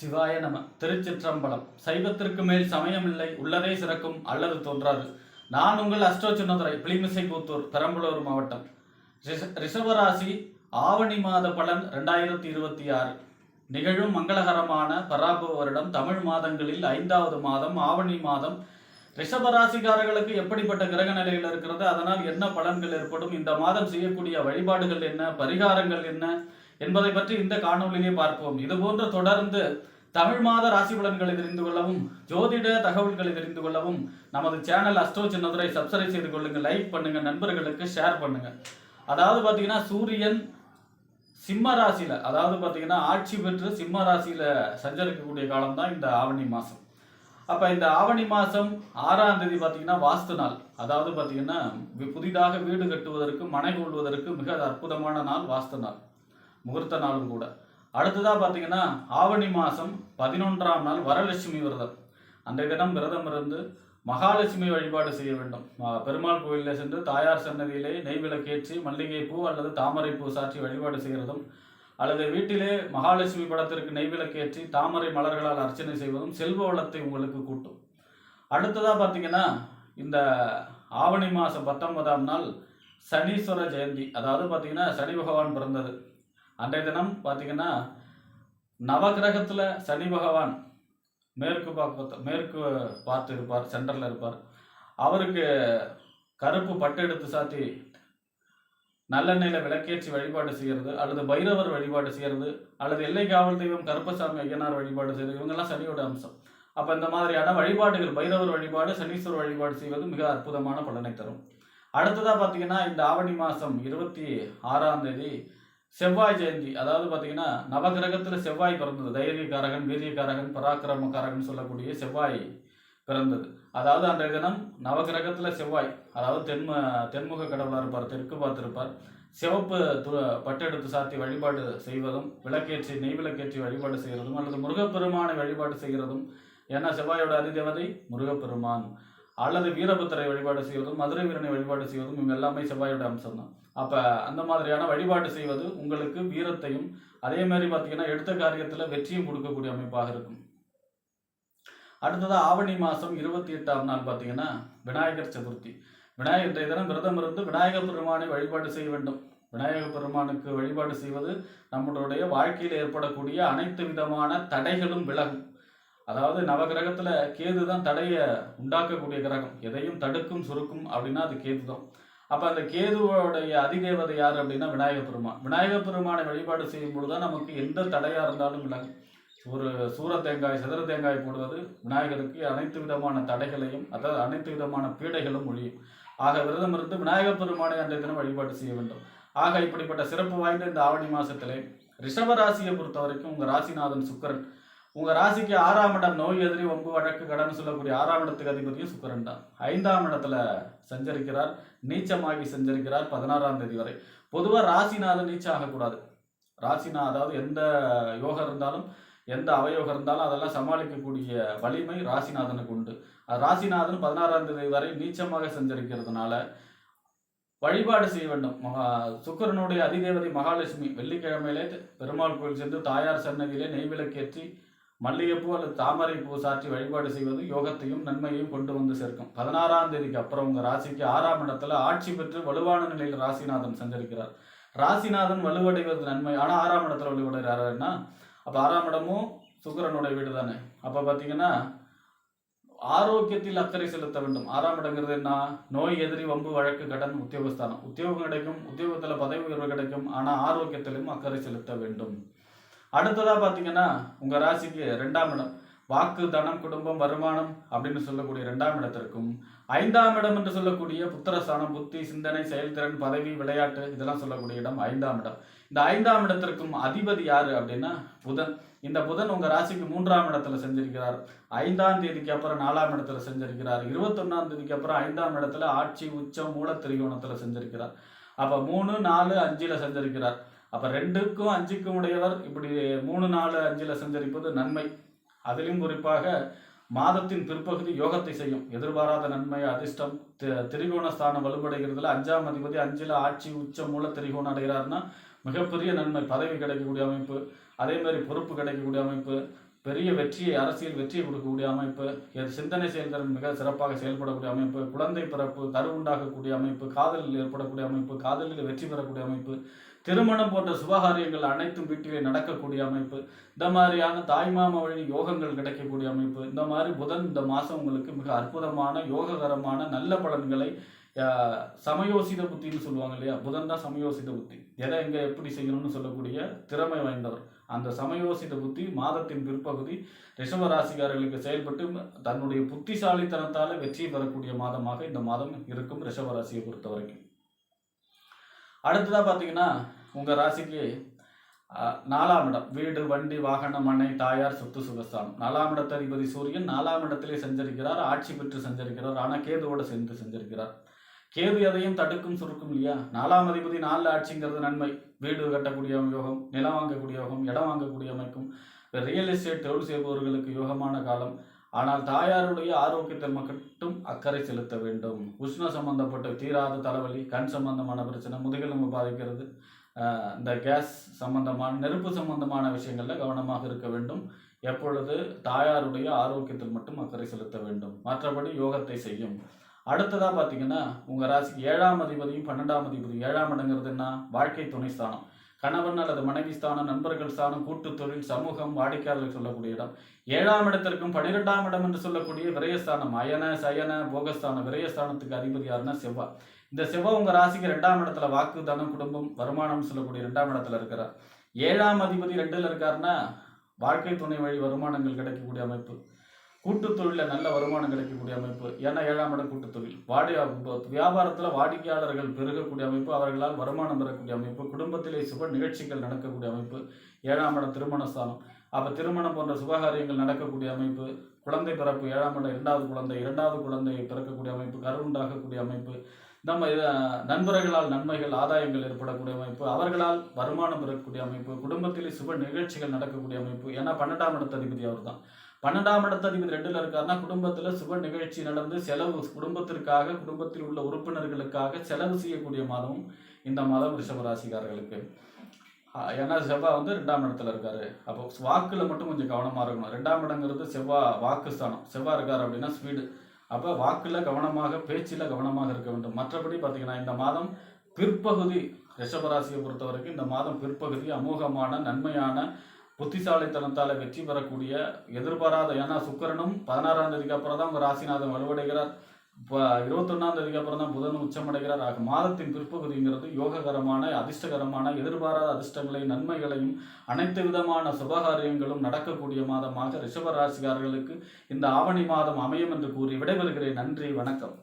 சிவாய நம. திருச்சிற்றம்பலம். சைவத்திற்கு மேல் சமயமில்லை, உள்ளதே சிறக்கும் அல்லது தோன்றாது. நான் உங்கள் அஸ்ட்ரோ சின்னதுரை, புலிமிசைப்புத்தூர், பெரம்பலூர் மாவட்டம். ரிஷபராசி ஆவணி மாத பலன் 2026. நிகழும் மங்களகரமான பராபவ வருடம் தமிழ் மாதங்களில் 5வது மாதம் ஆவணி மாதம். ரிஷபராசிக்காரர்களுக்கு எப்படிப்பட்ட கிரக நிலைகள் இருக்கிறது, அதனால் என்ன பலன்கள் ஏற்படும், இந்த மாதம் செய்யக்கூடிய வழிபாடுகள் என்ன, பரிகாரங்கள் என்ன என்பதை பற்றி இந்த காணொலியிலே பார்ப்போம். இது போன்று தொடர்ந்து தமிழ் மாத ராசி பலன்களை தெரிந்து கொள்ளவும், ஜோதிட தகவல்களை தெரிந்து கொள்ளவும் நமது சேனல் அஸ்ட்ரோ சின்னதுரை சப்ஸ்கிரைப் செய்து கொள்ளுங்க, லைக் பண்ணுங்க, நண்பர்களுக்கு ஷேர் பண்ணுங்க. அதாவது பார்த்தீங்கன்னா சூரியன் சிம்ம ராசியில, அதாவது பார்த்தீங்கன்னா ஆட்சி பெற்று சிம்ம ராசியில சஞ்சரிக்கக்கூடிய காலம் தான் இந்த ஆவணி மாசம். அப்ப இந்த ஆவணி மாசம் 6ஆம் தேதி பார்த்தீங்கன்னா வாஸ்து நாள். அதாவது பார்த்தீங்கன்னா புதிதாக வீடு கட்டுவதற்கு, மனை கொள்வதற்கு மிக அற்புதமான நாள் வாஸ்து நாள், முகூர்த்த நாளும் கூட. அடுத்ததா பார்த்தீங்கன்னா ஆவணி மாதம் 11ஆம் நாள் வரலட்சுமி விரதம். அன்றைய தினம் விரதம் இருந்து மகாலட்சுமி வழிபாடு செய்ய வேண்டும். பெருமாள் கோயிலில் சென்று தாயார் சன்னதியிலே நெய் விளக்கேற்றி மல்லிகை பூ அல்லது தாமரை பூ சாற்றி வழிபாடு செய்கிறதும், அல்லது வீட்டிலே மகாலட்சுமி படத்திற்கு நெய் விளக்கேற்றி தாமரை மலர்களால் அர்ச்சனை செய்வதும் செல்வ வளத்தை உங்களுக்கு கூட்டும். அடுத்ததா பார்த்தீங்கன்னா இந்த ஆவணி மாதம் 19ஆம் நாள் சனீஸ்வர ஜெயந்தி. அதாவது பார்த்தீங்கன்னா சனி பகவான் பிறந்தது. அன்றைய தினம் பார்த்தீங்கன்னா நவகிரகத்தில் சனி பகவான் மேற்கு பார்த்து இருப்பார், சென்டரில் இருப்பார். அவருக்கு கருப்பு பட்டு எடுத்து சாத்தி நல்லெண்ணெயில் விளக்கேற்றி வழிபாடு செய்கிறது, அல்லது பைரவர் வழிபாடு செய்கிறது, அல்லது எல்லை காவல் தெய்வம் கருப்பசாமி ஐயனார் வழிபாடு செய்கிறது. இவங்கெல்லாம் சனியோட அம்சம். அப்போ இந்த மாதிரியான வழிபாடுகள், பைரவர் வழிபாடு, சனீஸ்வரர் வழிபாடு செய்வது மிக அற்புதமான பலனை தரும். அடுத்ததாக பார்த்தீங்கன்னா இந்த ஆவணி மாதம் 26ஆம் தேதி செவ்வாய் ஜெயந்தி. அதாவது பார்த்தீங்கன்னா நவகிரகத்தில் செவ்வாய் பிறந்தது. தைரியக்காரகன், வீரியக்காரகன், பராக்கிரமக்காரகன் சொல்லக்கூடிய செவ்வாய் பிறந்தது. அதாவது அன்றைய தினம் நவகிரகத்தில் செவ்வாய், அதாவது தென்முக கடவுளாக இருப்பார், தெற்கு பார்த்திருப்பார். சிவப்பு பட்டெடுத்து சாத்தி வழிபாடு செய்வதும், விளக்கேற்றி நெய் விளக்கேற்றி வழிபாடு செய்கிறதும், அல்லது முருகப்பெருமானை வழிபாடு செய்கிறதும். ஏன்னா செவ்வாயோட அதிதேவதை முருகப்பெருமான். அல்லது வீரபத்திரை வழிபாடு செய்வதும், மதுரை வீரனை வழிபாடு செய்வதும், இவங்க எல்லாமே செவ்வாயோட அம்சம் தான். அப்போ அந்த மாதிரியான வழிபாடு செய்வது உங்களுக்கு வீரத்தையும், அதே மாதிரி பார்த்தீங்கன்னா எடுத்த காரியத்தில் வெற்றியும் கொடுக்கக்கூடிய அமைப்பாக இருக்கும். அடுத்ததாக ஆவணி மாதம் 28ஆம் நாள் பார்த்தீங்கன்னா விநாயகர் சதுர்த்தி. விநாயகர் தினம் விரதம் இருந்து விநாயகர் பெருமானை வழிபாடு செய்ய வேண்டும். விநாயகர் பெருமானுக்கு வழிபாடு செய்வது நம்மளுடைய வாழ்க்கையில் ஏற்படக்கூடிய அனைத்து விதமான தடைகளும் விலகும். அதாவது நவகிரகத்தில் கேது தான் தடையை உண்டாக்கக்கூடிய கிரகம், எதையும் தடுக்கும் சுருக்கும் அப்படின்னா அது கேது தான். அப்போ அந்த கேதுவோடைய அதிதேவதை யார் அப்படின்னா விநாயகர் பெருமான். விநாயகர் பெருமானை வழிபாடு செய்யும் பொழுது தான் நமக்கு எந்த தடையாக இருந்தாலும் விலகும். ஒரு சூர தேங்காய், சதுர தேங்காய் போடுவது விநாயகருக்கு அனைத்து விதமான தடைகளையும், அதாவது அனைத்து விதமான பீடைகளும் ஒழியும். ஆக விரதம் இருந்து விநாயகர் பெருமானை அன்றைய தினம் வழிபாடு செய்ய வேண்டும். ஆக இப்படிப்பட்ட சிறப்பு வாய்ந்த இந்த ஆவணி மாதத்திலே ரிஷபராசியை பொறுத்த வரைக்கும் உங்கள் ராசிநாதன் சுக்கிரன். உங்கள் ராசிக்கு 6ஆம் இடம், நோய் எதிரி வம்பு வழக்கு கடன் சொல்லக்கூடிய 6ஆம் இடத்துக்கு அதிபதியும் சுக்கிரன் தான். 5ஆம் இடத்துல சஞ்சரிக்கிறார், நீச்சமாகி சஞ்சரிக்கிறார் 16ஆம் தேதி வரை. பொதுவாக ராசிநாதன் நீச்சம் ஆகக்கூடாது. அதாவது எந்த யோகம் இருந்தாலும், எந்த அவயோகம் இருந்தாலும் அதெல்லாம் சமாளிக்கக்கூடிய வலிமை ராசிநாதனுக்கு உண்டு. ராசிநாதன் 16ஆம் தேதி வரை நீச்சமாக சஞ்சரிக்கிறதுனால வழிபாடு செய்ய வேண்டும். சுக்கிரனுடைய அதிதேவதை மகாலட்சுமி. வெள்ளிக்கிழமையிலே பெருமாள் கோயில் சென்று தாயார் சன்னதியிலே நெய் விளக்கேற்றி மல்லிகைப்பூ அல்லது தாமரை பூ சாற்றி வழிபாடு செய்வது யோகத்தையும் நன்மையையும் கொண்டு வந்து சேர்க்கும். 16ஆம் தேதிக்கு அப்புறம் உங்கள் ராசிக்கு 6ஆம் இடத்துல ஆட்சி பெற்று வலுவான நிலையில் ராசிநாதன் சஞ்சரிக்கிறார். ராசிநாதன் வலுவடைவது நன்மை. ஆனால் 6ஆம் இடத்துல வலுவடைகிறாருன்னா அப்போ 6ஆம் இடமும் சுக்கிரனுடைய வீடு தானே. அப்போ பார்த்தீங்கன்னா ஆரோக்கியத்தில் அக்கறை செலுத்த வேண்டும். 6ஆம் இடங்கிறது என்ன? நோய் எதிரி வம்பு வழக்கு கடன் உத்தியோகஸ்தானம். உத்தியோகம் கிடைக்கும், உத்தியோகத்தில் பதவி உயர்வு கிடைக்கும், ஆனால் ஆரோக்கியத்திலும் அக்கறை செலுத்த வேண்டும். அடுத்ததாக பார்த்தீங்கன்னா உங்கள் ராசிக்கு 2ஆம் இடம், வாக்கு, தனம், குடும்பம், வருமானம் அப்படின்னு சொல்லக்கூடிய 2ஆம் இடத்திற்கும், 5ஆம் இடம் என்று சொல்லக்கூடிய புத்திரஸ்தானம், புத்தி, சிந்தனை, செயல்திறன், பதவி, விளையாட்டு இதெல்லாம் சொல்லக்கூடிய இடம் 5ஆம் இடம். இந்த 5ஆம் இடத்திற்கும் அதிபதி யாரு அப்படின்னா புதன். இந்த புதன் உங்கள் ராசிக்கு 3ஆம் இடத்துல செஞ்சிருக்கிறார். 5ஆம் தேதிக்கு அப்புறம் 4ஆம் இடத்துல செஞ்சிருக்கிறார். 21ஆம் தேதிக்கு அப்புறம் 5ஆம் இடத்துல ஆட்சி உச்சம் மூல திரிகோணத்தில் செஞ்சிருக்கிறார். அப்போ 3, 4, 5ல் செஞ்சிருக்கிறார். அப்போ 2க்கும் 5க்கும் உடையவர் இப்படி 3, 4, 5ல் சஞ்சரிப்பது நன்மை. அதிலும் குறிப்பாக மாதத்தின் பிற்பகுதி யோகத்தை செய்யும். எதிர்பாராத நன்மை, அதிர்ஷ்டம், திரிகோணஸ்தானம் வலுப்படைகிறதுல 5ஆம் அதிபதி 5ல் ஆட்சி உச்ச மூல திரிகோணம் அடைகிறாருன்னா மிகப்பெரிய நன்மை. பதவி கிடைக்கக்கூடிய அமைப்பு, அதே மாதிரி பொறுப்பு கிடைக்கக்கூடிய அமைப்பு, பெரிய வெற்றியை, அரசியல் வெற்றியை கொடுக்கக்கூடிய அமைப்பு, சிந்தனை செயல்திறன் மிக சிறப்பாக செயல்படக்கூடிய அமைப்பு, குழந்தை பிறப்பு, கரு உண்டாகக்கூடிய அமைப்பு, காதலில் ஏற்படக்கூடிய அமைப்பு, காதலில் வெற்றி பெறக்கூடிய அமைப்பு, திருமணம் போன்ற சுபகாரியங்கள் அனைத்தும் வீட்டிலே நடக்கக்கூடிய அமைப்பு, இந்த மாதிரியான தாய்மாம வழி யோகங்கள் கிடைக்கக்கூடிய அமைப்பு, இந்த மாதிரி புதன் இந்த மாதம் உங்களுக்கு மிக அற்புதமான யோககரமான நல்ல பலன்களை, சமயோசித புத்தின்னு சொல்லுவாங்க இல்லையா, புதன் தான் சமயோசித புத்தி, எதை எங்கே எப்படி செய்யணும்னு சொல்லக்கூடிய திறமை வாய்ந்தவர். அந்த சமயோசித புத்தி மாதத்தின் பிற்பகுதி ரிஷபராசிக்காரர்களுக்கு செயல்பட்டு தன்னுடைய புத்திசாலித்தனத்தால் வெற்றி பெறக்கூடிய மாதமாக இந்த மாதம் இருக்கும் ரிஷபராசியை பொறுத்த வரைக்கும். அடுத்ததாக பார்த்தீங்கன்னா உங்கள் ராசிக்கு 4ஆம் இடம், வீடு, வண்டி, வாகனம், மனை, தாயார், சொத்து, சுகஸ்தானம். 4ஆம் இடத்த அதிபதி சூரியன் 4ஆம் இடத்திலே சஞ்சரிக்கிறார், ஆட்சி பெற்று சஞ்சரிக்கிறார். ஆனால் கேதுவோடு சேர்ந்து சஞ்சரிக்கிறார். கேது எதையும் தடுக்கும் சுருக்கும் இல்லையா. 4ஆம் அதிபதி 4 ஆட்சிங்கிறது நன்மை. வீடு கட்டக்கூடிய யோகம், நிலம் வாங்கக்கூடிய யோகம், இடம் வாங்கக்கூடிய அமைக்கும், ரியல் எஸ்டேட் தொழில் செய்பவர்களுக்கு யோகமான காலம். ஆனால் தாயாருடைய ஆரோக்கியத்தில் மட்டும் அக்கறை செலுத்த வேண்டும். உஷ்ண சம்பந்தப்பட்ட தீராத தலைவலி, கண் சம்பந்தமான பிரச்சனை, முதுகெலும்பு பாதிக்கிறது, இந்த கேஸ் சம்பந்தமான, நெருப்பு சம்பந்தமான விஷயங்களில் கவனமாக இருக்க வேண்டும். எப்பொழுது தாயாருடைய ஆரோக்கியத்தில் மட்டும் அக்கறை செலுத்த வேண்டும். மற்றபடி யோகத்தை செய்யும். அடுத்ததாக பார்த்தீங்கன்னா உங்கள் ராசிக்கு 7ஆம் அதிபதியும் 12ஆம் அதிபதியும், 7ஆம் இடங்கிறது என்ன, வாழ்க்கை துணை ஸ்தானம், கணவன் அல்லது மனைவி ஸ்தானம், நண்பர்கள் ஸ்தானம், கூட்டு தொழில், சமூகம், வாடிக்கையாளர்கள் சொல்லக்கூடிய இடம். 7ஆம் இடத்திற்கும் 12ஆம் இடம் என்று சொல்லக்கூடிய விரயஸ்தானம், அயன சயன போகஸ்தானம். விரயஸ்தானத்துக்கு அதிபதி யாருன்னா செவ்வாய். இந்த செவ்வாய் உங்கள் ராசிக்கு 2ஆம் இடத்துல வாக்கு, தனம், குடும்பம், வருமானம் சொல்லக்கூடிய 2ஆம் இடத்துல இருக்கிறார். 7ஆம் அதிபதி 2ல் இருக்காருன்னா வாழ்க்கை துணை வழி வருமானங்கள் கிடைக்கக்கூடிய அமைப்பு, கூட்டு தொழிலில் நல்ல வருமானம் கிடைக்கக்கூடிய அமைப்பு. ஏன்னா 7ஆம் இடம் கூட்டு தொழில், வியாபாரத்தில் வாடிக்கையாளர்கள் பெருகக்கூடிய அமைப்பு, அவர்களால் வருமானம் பெறக்கூடிய அமைப்பு, குடும்பத்திலே சுப நிகழ்ச்சிகள் நடக்கக்கூடிய அமைப்பு. 7ஆம் இடம் திருமணஸ்தானம், அப்போ திருமணம் போன்ற சுபகாரியங்கள் நடக்கக்கூடிய அமைப்பு. குழந்தை பிறப்பு, 7ஆம் இடம் 2வது குழந்தை பிறக்கக்கூடிய அமைப்பு, கரு உண்டாகக்கூடிய அமைப்பு. நம்ம நண்பர்களால் நன்மைகள், ஆதாயங்கள் ஏற்படக்கூடிய அமைப்பு, அவர்களால் வருமானம் பெறக்கூடிய அமைப்பு, குடும்பத்திலே சுப நிகழ்ச்சிகள் நடக்கக்கூடிய அமைப்பு. ஏன்னா 12ஆம் இடத்த அதிபதி அவர் தான். 12ஆம் இடத்த அதிபதி 2ல் இருக்காருன்னா குடும்பத்தில் சுப நிகழ்ச்சி நடந்து செலவு, குடும்பத்திற்காக, குடும்பத்தில் உள்ள உறுப்பினர்களுக்காக செலவு செய்யக்கூடிய மாதமும் இந்த மாதம் ரிஷபராசிக்காரர்களுக்கு. ஏன்னா செவ்வாய் 2ஆம் இடத்துல இருக்காரு. அப்போ வாக்குல மட்டும் கொஞ்சம் கவனமாக இருக்கணும். 2ஆம் இடங்கிறது செவ்வாய் வாக்குஸ்தானம். செவ்வாய் இருக்காரு அப்படின்னா ஸ்பீடு. அப்போ வாக்குல கவனமாக, பேச்சில் கவனமாக இருக்க வேண்டும். மற்றபடி பார்த்தீங்கன்னா இந்த மாதம் பிற்பகுதி ரிஷபராசியை பொறுத்த வரைக்கும் இந்த மாதம் பிற்பகுதி அமோகமான நன்மையான புத்திசாலித்தனத்தால் வெற்றி பெறக்கூடிய, எதிர்பாராத, ஏன்னா சுக்கிரனும் 16ஆம் தேதிக்கு அப்புறம் தான் உங்கள் ராசிநாதன் வலுவடைகிறார். இப்போ 21ஆம் தேதிக்கு அப்புறம் தான் புதன் உச்சமடைகிறார். ஆக மாதத்தின் பிற்பகுதிங்கிறது யோககரமான, அதிர்ஷ்டகரமான, எதிர்பாராத அதிர்ஷ்டங்களையும் நன்மைகளையும் அனைத்து விதமான சுபகாரியங்களும் நடக்கக்கூடிய மாதமாக ரிஷபராசிக்காரர்களுக்கு இந்த ஆவணி மாதம் அமையும் என்று கூறி விடைபெறுகிறேன். நன்றி, வணக்கம்.